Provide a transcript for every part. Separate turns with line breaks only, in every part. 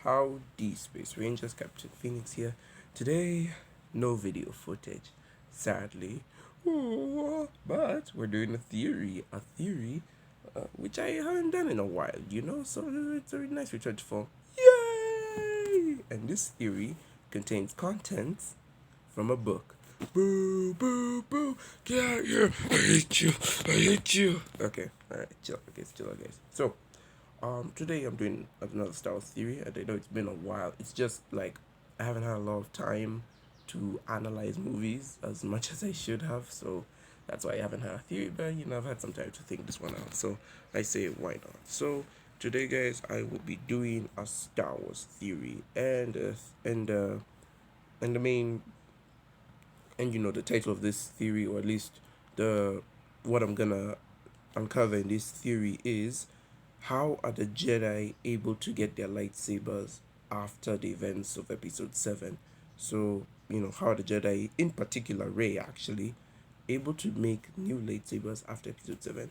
Howdy, Space Rangers, Captain Phoenix here. Today, no video footage, sadly. But we're doing a theory, which I haven't done in a while, so it's a really nice return to form. Yay! And this theory contains contents from a book. Boo, boo, boo, get out here, I hate you. Okay, alright, chill, okay, chill out, guys. So, today I'm doing another Star Wars theory, and I know it's been a while. It's just like I haven't had a lot of time to analyze movies as much as I should have, so that's why I haven't had a theory. But I've had some time to think this one out, so I say why not. So today, guys, I will be doing a Star Wars theory, and the main and the title of this theory, or at least the what I'm gonna uncover in this theory is how are the Jedi able to get their lightsabers after the events of Episode 7? So, how are the Jedi, in particular Rey actually, able to make new lightsabers after Episode 7?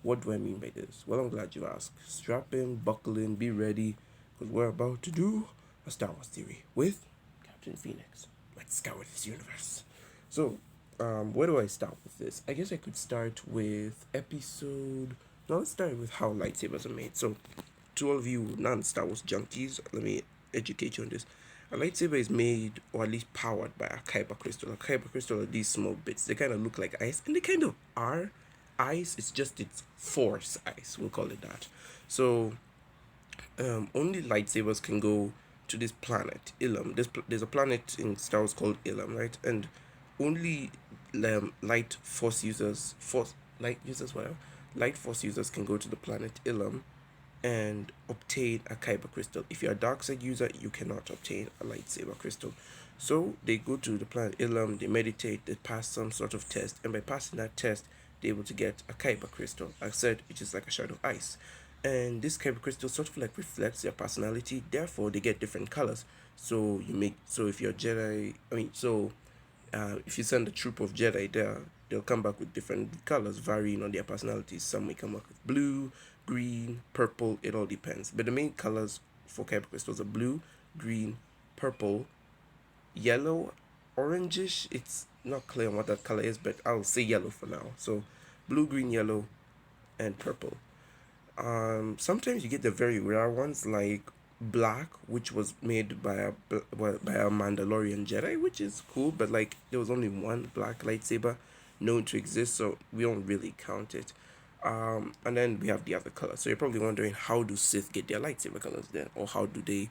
What do I mean by this? Well, I'm glad you asked. Strap in, buckle in, be ready, because we're about to do a Star Wars theory with Captain Phoenix. Let's scour this universe. So, where do I start with this? I guess I could start with episode. No, let's start with how lightsabers are made. So, to all of you non-Star Wars junkies, let me educate you on this. A lightsaber is made, or at least powered, by a kyber crystal. A kyber crystal are these small bits. They kind of look like ice, and they kind of are ice. It's just its force ice. We'll call it that. So, only lightsabers can go to this planet, Ilum. There's a planet in Star Wars called Ilum, right? And only light users, whatever, light force users can go to the planet Ilum and obtain a kyber crystal. If you're a dark side user, you cannot obtain a lightsaber crystal. So they go to the planet Ilum, they meditate, they pass some sort of test, and by passing that test, they're able to get a kyber crystal. I said it is like a shard of ice. And this kyber crystal sort of like reflects their personality, therefore they get different colors. So if you're Jedi, if you send a troop of Jedi there, they'll come back with different colors varying on their personalities. Some may come back with blue, green, purple, it all depends. But the main colors for kyber crystals are blue, green, purple, yellow, orangish. It's not clear on what that color is, but I'll say yellow for now. So blue, green, yellow, and purple. Sometimes you get the very rare ones like black, which was made by a Mandalorian Jedi, which is cool, but like there was only one black lightsaber known to exist, so we don't really count it. And then we have the other colors. So you're probably wondering, how do Sith get their lightsaber colors then, or how do they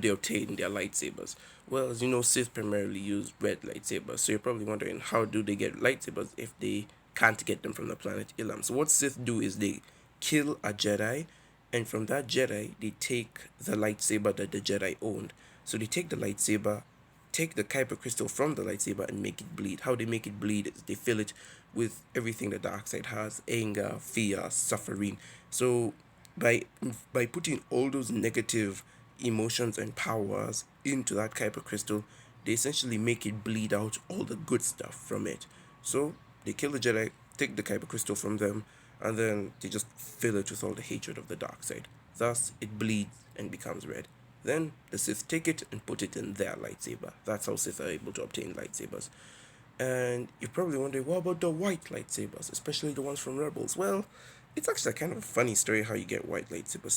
obtain their lightsabers? Well, as you know, Sith primarily use red lightsabers, so you're probably wondering, how do they get lightsabers if they can't get them from the planet Ilum? So what Sith do is they kill a Jedi, and from that Jedi, they take the lightsaber that the Jedi owned. So they take the lightsaber, take the kyber crystal from the lightsaber, and make it bleed. How they make it bleed is they fill it with everything the dark side has: anger, fear, suffering. So by by putting all those negative emotions and powers into that kyber crystal, they essentially make it bleed out all the good stuff from it. So they kill the Jedi, take the kyber crystal from them, and then they just fill it with all the hatred of the dark side. Thus, it bleeds and becomes red. Then the Sith take it and put it in their lightsaber. That's how Sith are able to obtain lightsabers. And you're probably wondering, what about the white lightsabers, especially the ones from Rebels? Well, it's actually kind of a funny story how you get white lightsabers.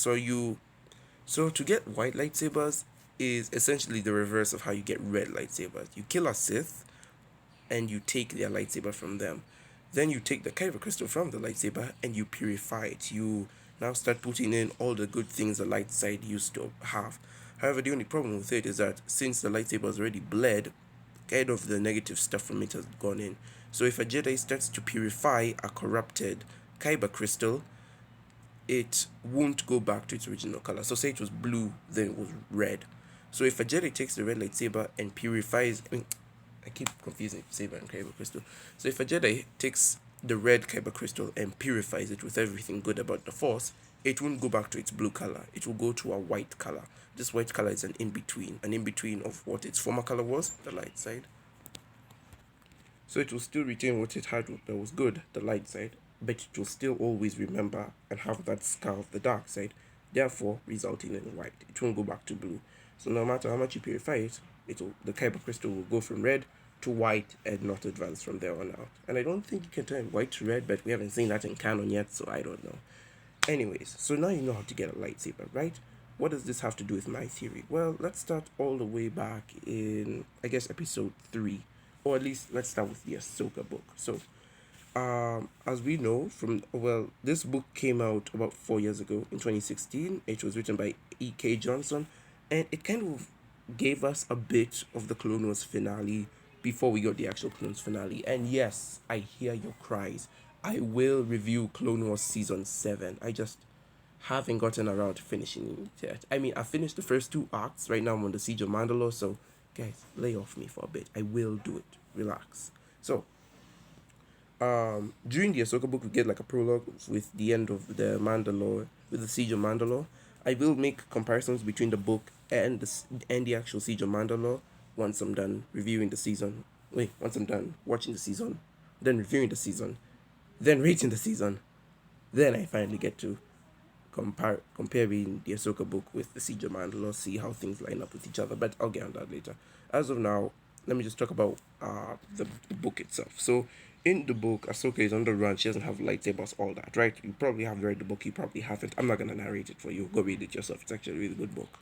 So to get white lightsabers is essentially the reverse of how you get red lightsabers. You kill a Sith and you take their lightsaber from them. Then you take the kyber crystal from the lightsaber and you purify it. You now start putting in all the good things the light side used to have. However, the only problem with it is that since the lightsaber has already bled, kind of the negative stuff from it has gone in. So if a Jedi starts to purify a corrupted kyber crystal, it won't go back to its original color. So say it was blue, then it was red. So if a Jedi takes the red lightsaber and purifies, I keep confusing saber and kyber crystal. So if a Jedi takes the red kyber crystal and purifies it with everything good about the Force, it won't go back to its blue color. It will go to a white color. This white color is an in-between of what its former color was, the light side. So it will still retain what it had that was good, the light side, but it will still always remember and have that scar of the dark side, therefore resulting in white. It won't go back to blue. So no matter how much you purify it, the kyber crystal will go from red to white and not advance from there on out. And I don't think you can turn white to red, but we haven't seen that in canon yet, so I don't know. Anyways, so now you know how to get a lightsaber, right? What does this have to do with my theory? Well, let's start all the way back in, I guess, episode 3. Or at least, let's start with the Ahsoka book. So, as we know from, well, this book came out about 4 years ago in 2016. It was written by E.K. Johnson, and it kind of gave us a bit of the Clone Wars finale before we got the actual Clone Wars finale. And yes, I hear your cries. I will review Clone Wars season 7. I just haven't gotten around to finishing it yet. I mean, I finished the first two arcs. Right now I'm on the Siege of Mandalore, so guys, lay off me for a bit. I will do it. Relax. So, during the Ahsoka book, we get like a prologue with the end of the Mandalore, with the Siege of Mandalore. I will make comparisons between the book and the actual Siege of Mandalore once I'm done reviewing the season. Wait, once I'm done watching the season, then reviewing the season, then rating the season. Then I finally get to comparing the Ahsoka book with the Siege of Mandalore, see how things line up with each other. But I'll get on that later. As of now, let me just talk about the book itself. So in the book, Ahsoka is on the run. She doesn't have lightsabers, all that, right? You probably have read the book. You probably haven't. I'm not gonna narrate it for you. Go read it yourself. It's actually a really good book.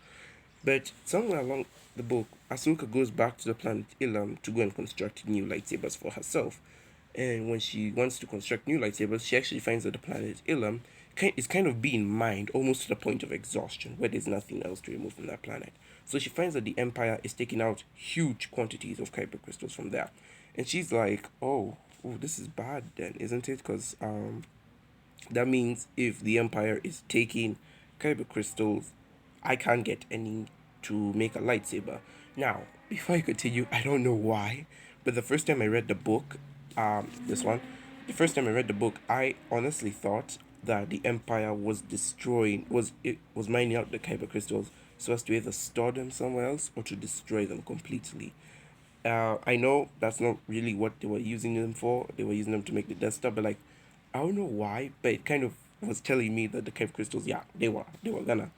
But somewhere along the book, Ahsoka goes back to the planet Ilum to go and construct new lightsabers for herself. And when she wants to construct new lightsabers, she actually finds that the planet Ilum is kind of being mined almost to the point of exhaustion, where there's nothing else to remove from that planet. So she finds that the Empire is taking out huge quantities of kyber crystals from there. And she's like, oh, this is bad then, isn't it? Because that means if the Empire is taking kyber crystals, I can't get any to make a lightsaber. Now, before I continue, I don't know why, but the first time I read the book, this one, the first time I read the book, I honestly thought that the Empire was destroying, was mining out the kyber crystals so as to either store them somewhere else or to destroy them completely. I know that's not really what they were using them for. They were using them to make the Death Star, but like, I don't know why, but it kind of was telling me that the cave crystals, yeah, they were gonna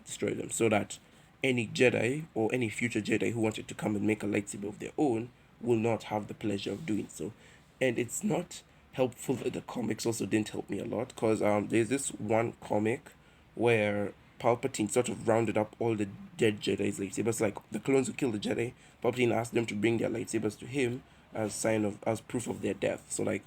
destroy them so that any Jedi or any future Jedi who wanted to come and make a lightsaber of their own will not have the pleasure of doing so. And it's not helpful that the comics also didn't help me a lot because there's this one comic where Palpatine sort of rounded up all the dead Jedi's lightsabers, like the clones who killed the Jedi. Palpatine asked them to bring their lightsabers to him as proof of their death. So like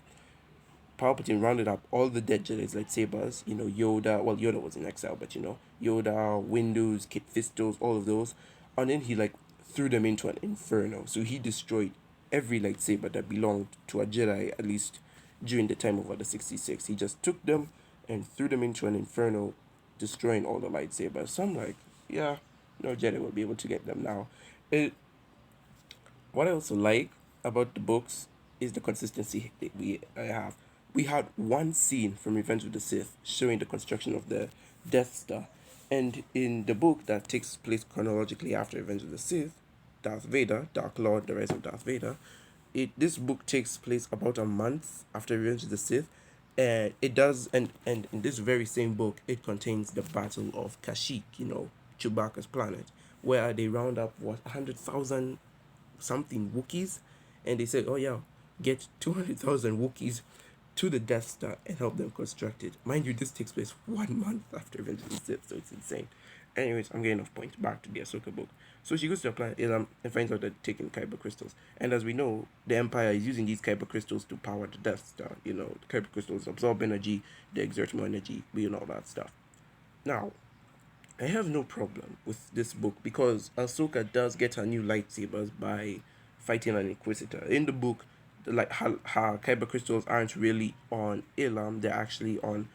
Palpatine rounded up all the dead Jedi's lightsabers. You know, Yoda. Well, Yoda was in exile, but you know, Yoda, Windows, Kit Fistos, all of those, and then he like threw them into an inferno. So he destroyed every lightsaber that belonged to a Jedi, at least during the time of Order 66. He just took them and threw them into an inferno, destroying all the lightsabers. So I'm like, yeah, no Jedi will be able to get them now. It, what I also like about the books is the consistency that we have. We had one scene from Revenge of the Sith showing the construction of the Death Star, and in the book that takes place chronologically after Revenge of the Sith, Darth Vader, Dark Lord, the Rise of Darth Vader. This book takes place about a month after Revenge of the Sith, and it does, and in this very same book, it contains the Battle of Kashyyyk, Chewbacca's planet, where they round up 100,000 something Wookiees, and they said, "Oh yeah, get 200,000 Wookiees to the Death Star and help them construct it." Mind you, this takes place 1 month after Revenge of the Sith, so it's insane. Anyways, I'm getting off point. Back to the Ahsoka book. So she goes to the planet Elam and finds out that they're taking kyber crystals. And as we know, the Empire is using these kyber crystals to power the Death Star. The kyber crystals absorb energy, they exert more energy, we know all that stuff. Now, I have no problem with this book because Ahsoka does get her new lightsabers by fighting an Inquisitor. In the book, her kyber crystals aren't really on Elam; they're actually on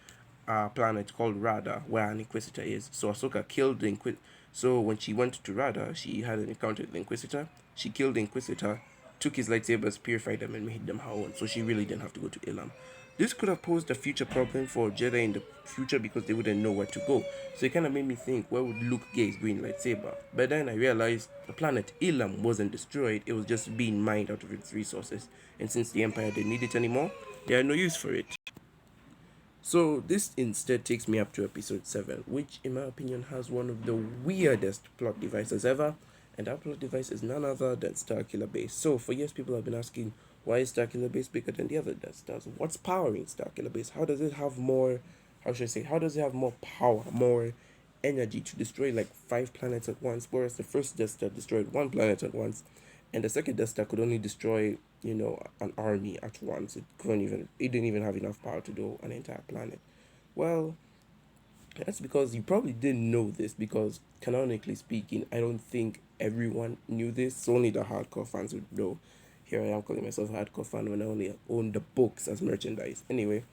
a planet called Rada, where an Inquisitor is. So Ahsoka killed the Inquisitor. So when she went to Rada, she had an encounter with the Inquisitor. She killed the Inquisitor, took his lightsabers, purified them, and made them her own. So she really didn't have to go to Elam. This could have posed a future problem for Jedi in the future because they wouldn't know where to go. So it kind of made me think, where would Luke get his green lightsaber? But then I realized the planet Elam wasn't destroyed, it was just being mined out of its resources. And since the Empire didn't need it anymore, they had no use for it. So this instead takes me up to episode 7, which in my opinion has one of the weirdest plot devices ever. And that plot device is none other than Starkiller Base. So for years people have been asking, why is Starkiller Base bigger than the other Death Stars? What's powering Starkiller Base? How does it have more, how should I say, how does it have more power, more energy to destroy like 5 planets at once, whereas the first Death Star destroyed 1 planet at once, and the second Death Star could only destroy, an army at once. It didn't even have enough power to do an entire planet. Well, that's because you probably didn't know this, because canonically speaking, I don't think everyone knew this. So only the hardcore fans would know. Here I am calling myself a hardcore fan when I only own the books as merchandise. Anyway,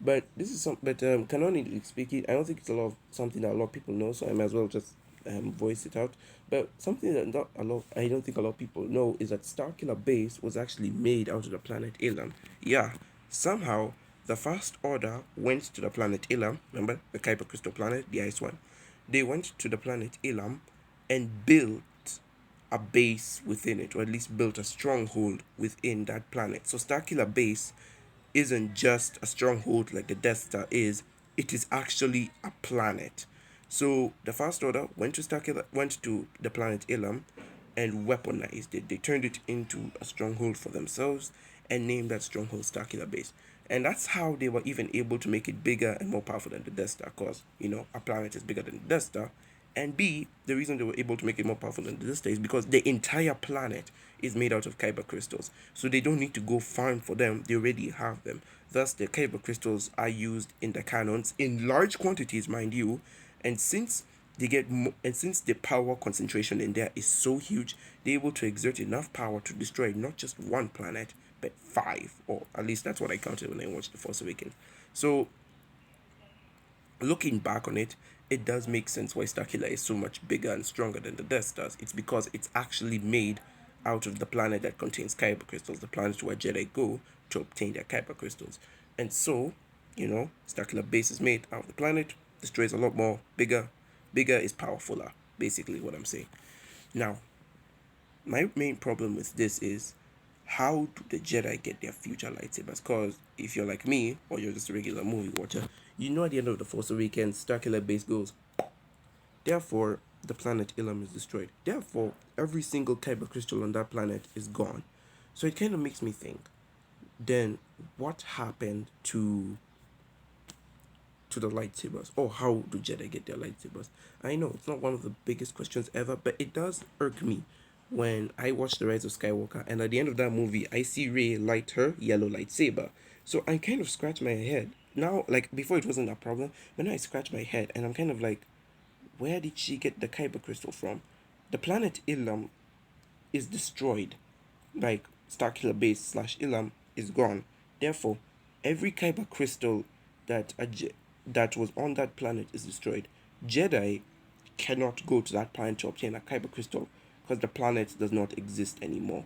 but this is some. But canonically speaking, I don't think it's a lot of something that a lot of people know. So I might as well just voice it out. But something that not a lot, I don't think a lot of people know, is that Starkiller Base was actually made out of the planet Elam. Yeah, somehow the First Order went to the planet Elam. Remember the Kuiper Crystal planet, the ice one. They went to the planet Elam and built a base within it, or at least built a stronghold within that planet. So Starkiller Base isn't just a stronghold like the Death Star is, it is actually a planet. So the First Order went to the planet Elam and weaponized it. They turned it into a stronghold for themselves and named that stronghold Starkiller Base. And that's how they were even able to make it bigger and more powerful than the Death Star, because, a planet is bigger than the Death Star. And B, the reason they were able to make it more powerful than the Death Star is because the entire planet is made out of kyber crystals. So they don't need to go farm for them, they already have them. Thus, the kyber crystals are used in the cannons in large quantities, mind you. And since the power concentration in there is so huge, they're able to exert enough power to destroy not just 1 planet, but 5. Or at least that's what I counted when I watched The Force Awakens. So looking back on it, it does make sense why Starkiller is so much bigger and stronger than the Death Stars. It's because it's actually made out of the planet that contains kyber crystals, the planet where Jedi go to obtain their kyber crystals. And so, Starkiller Base is made out of the planet, destroys a lot more, bigger. Bigger is powerfuler, basically what I'm saying. Now, my main problem with this is, how do the Jedi get their future lightsabers? Because if you're like me, or you're just a regular movie watcher, you know at the end of The Force Awakens, Starkiller Base goes. Therefore, the planet Ilum is destroyed. Therefore, every single kyber crystal on that planet is gone. So it kind of makes me think, then what happened to the lightsabers? Or how do Jedi get their lightsabers? I know it's not one of the biggest questions ever, but it does irk me when I watch The Rise of Skywalker and at the end of that movie I see Rey light her yellow lightsaber. So I kind of scratch my head. Now, like before it wasn't a problem, but now I scratch my head and I'm kind of like, where did she get the kyber crystal from? The planet Ilum is destroyed. Like Starkiller Base slash Ilum is gone. Therefore, every kyber crystal that that was on that planet is destroyed. Jedi cannot go to that planet to obtain a kyber crystal because the planet does not exist anymore.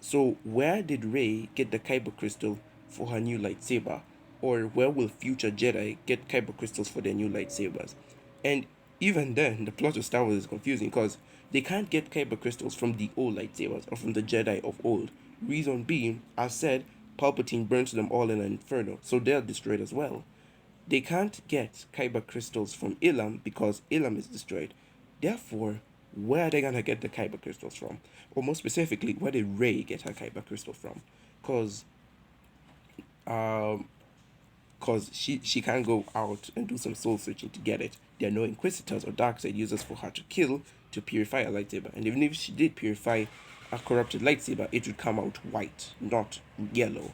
So where did Rey get the kyber crystal for her new lightsaber? Or where will future Jedi get kyber crystals for their new lightsabers? And even then, the plot of Star Wars is confusing because they can't get kyber crystals from the old lightsabers or from the Jedi of old. Reason being, as said, Palpatine burns them all in an inferno, so they're destroyed as well. They can't get kyber crystals from Ilum because Ilum is destroyed. Therefore, where are they gonna get the kyber crystals from? Or more specifically, where did Rey get her kyber crystal from? Cause um cause she can't go out and do some soul searching to get it. There are no inquisitors or dark side users for her to kill to purify a lightsaber. And even if she did purify a corrupted lightsaber, it would come out white, not yellow.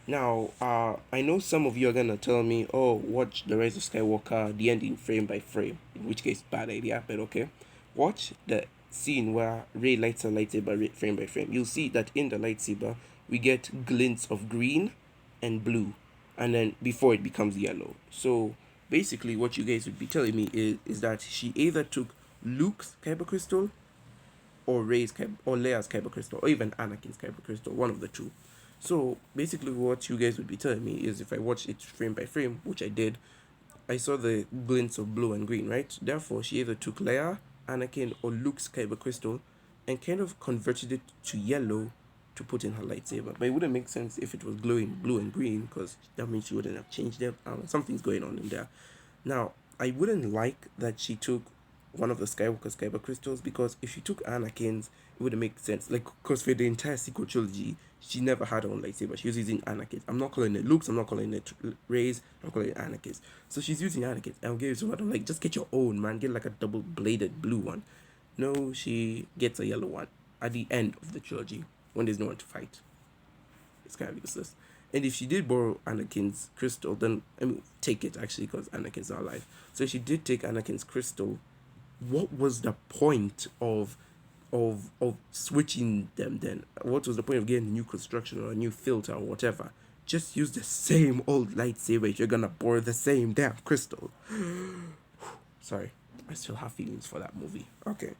Now, I know some of you are gonna tell me, "Oh, watch The Rise of Skywalker, the ending frame by frame." In which case, bad idea, but okay. Watch the scene where Rey lights her lightsaber frame by frame. You'll see that in the lightsaber we get glints of green and blue, and then before it becomes yellow. So basically, what you guys would be telling me is that she either took Luke's kyber crystal or Leia's kyber crystal, or even Anakin's kyber crystal, one of the two. So basically, what you guys would be telling me is, if I watched it frame by frame, which I did, I saw the glints of blue and green, right? Therefore, she either took Leia, Anakin, or Luke's kyber crystal and kind of converted it to yellow to put in her lightsaber. But it wouldn't make sense if it was glowing blue and green, because that means she wouldn't have changed them. Something's going on in there. Now, I wouldn't like that she took one of the Skywalker Kyber crystals, because if she took Anakin's, it wouldn't make sense. Like, because for the entire sequel trilogy, she never had her own lightsaber. She was using Anakin's. I'm not calling it Luke's. I'm not calling it Rey's. I'm calling it Anakin's. So she's using Anakin's. I'm giving so I'm like, just get your own, man. Get like a double bladed blue one. No, she gets a yellow one at the end of the trilogy when there's no one to fight. It's kind of useless. And if she did borrow Anakin's crystal, then I mean, take it actually, because Anakin's not alive. So if she did take Anakin's crystal, what was the point of switching them then? What was the point of getting a new construction or a new filter or whatever? Just use the same old lightsaber if you're gonna borrow the same damn crystal. Sorry, I still have feelings for that movie. Okay,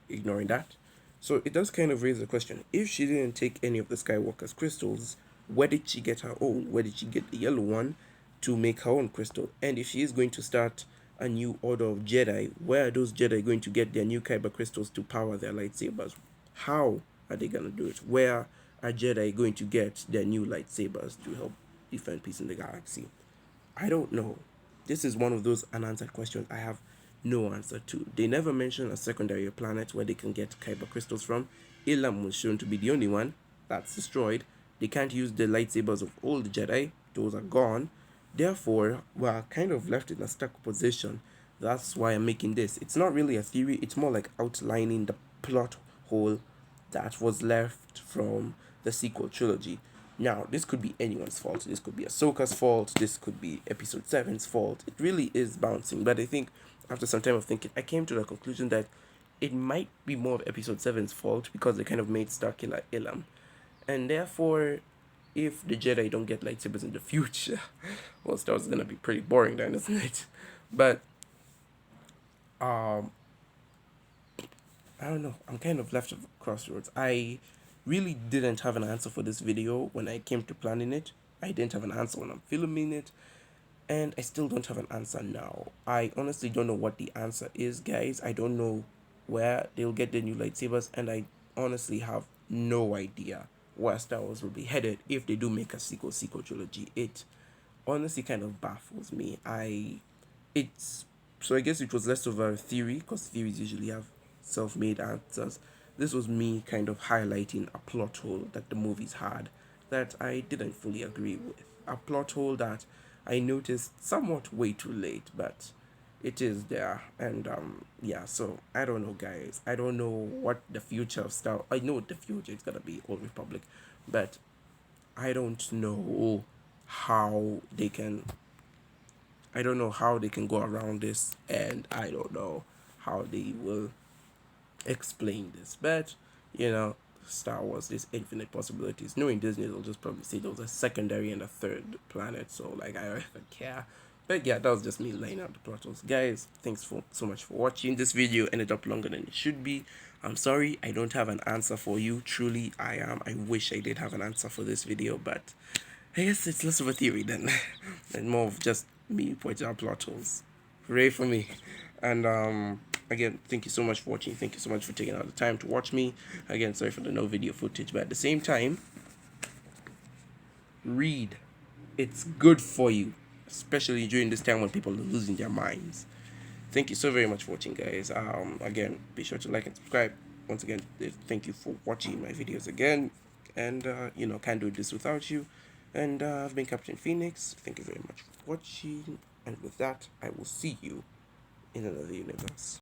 ignoring that. So it does kind of raise the question: if she didn't take any of the Skywalker's crystals, where did she get her own? Where did she get the yellow one to make her own crystal? And if she is going to start a new order of Jedi, where are those Jedi going to get their new Kyber crystals to power their lightsabers? How are they gonna do it? Where are Jedi going to get their new lightsabers to help defend peace in the galaxy? I don't know. This is one of those unanswered questions I have no answer to. They never mention a secondary planet where they can get Kyber crystals from. Ilum was shown to be the only one that's destroyed. They can't use the lightsabers of all the Jedi. Those are gone. Therefore, we're kind of left in a stuck position. That's why I'm making this. It's not really a theory. It's more like outlining the plot hole that was left from the sequel trilogy. Now, this could be anyone's fault. This could be Ahsoka's fault. This could be Episode 7's fault. It really is bouncing. But I think after some time of thinking, I came to the conclusion that it might be more of Episode 7's fault, because they kind of made Starkiller Ilum. And therefore, if the Jedi don't get lightsabers in the future, well, Star Wars is going to be pretty boring then, isn't it? But, um, I don't know. I'm kind of left at crossroads. I really didn't have an answer for this video when I came to planning it. I didn't have an answer when I'm filming it. And I still don't have an answer now. I honestly don't know what the answer is, guys. I don't know where they'll get the new lightsabers. And I honestly have no idea where Star Wars will be headed if they do make a sequel trilogy. It honestly kind of baffles me. It's so I guess it was less of a theory, because theories usually have self-made answers. This was me kind of highlighting a plot hole that the movies had that I didn't fully agree with. A plot hole that I noticed somewhat way too late, but it is there. And yeah, so I don't know, guys. I don't know what the future of Star. I know the future is gonna be Old Republic, but I don't know how they can. I don't know how they can go around this, and I don't know how they will explain this. But you know, Star Wars, there's infinite possibilities. Knowing Disney, they'll just probably say there was a secondary and a third planet. So like, I don't care. But yeah, that was just me laying out the plot holes. Guys, thanks for so much for watching. This video ended up longer than it should be. I'm sorry, I don't have an answer for you. Truly, I wish I did have an answer for this video, but I guess it's less of a theory than and more of just me pointing out plot holes. Hooray for me. And again, thank you so much for watching. Thank you so much for taking out the time to watch me. Again, sorry for the no video footage, but at the same time, read. It's good for you, especially during this time when people are losing their minds. Thank you so very much for watching, guys. Again, be sure to like and subscribe. Once again, thank you for watching my videos again. And you know, can't do this without you. And I've been Captain Phoenix. Thank you very much for watching. And with that, I will see you in another universe.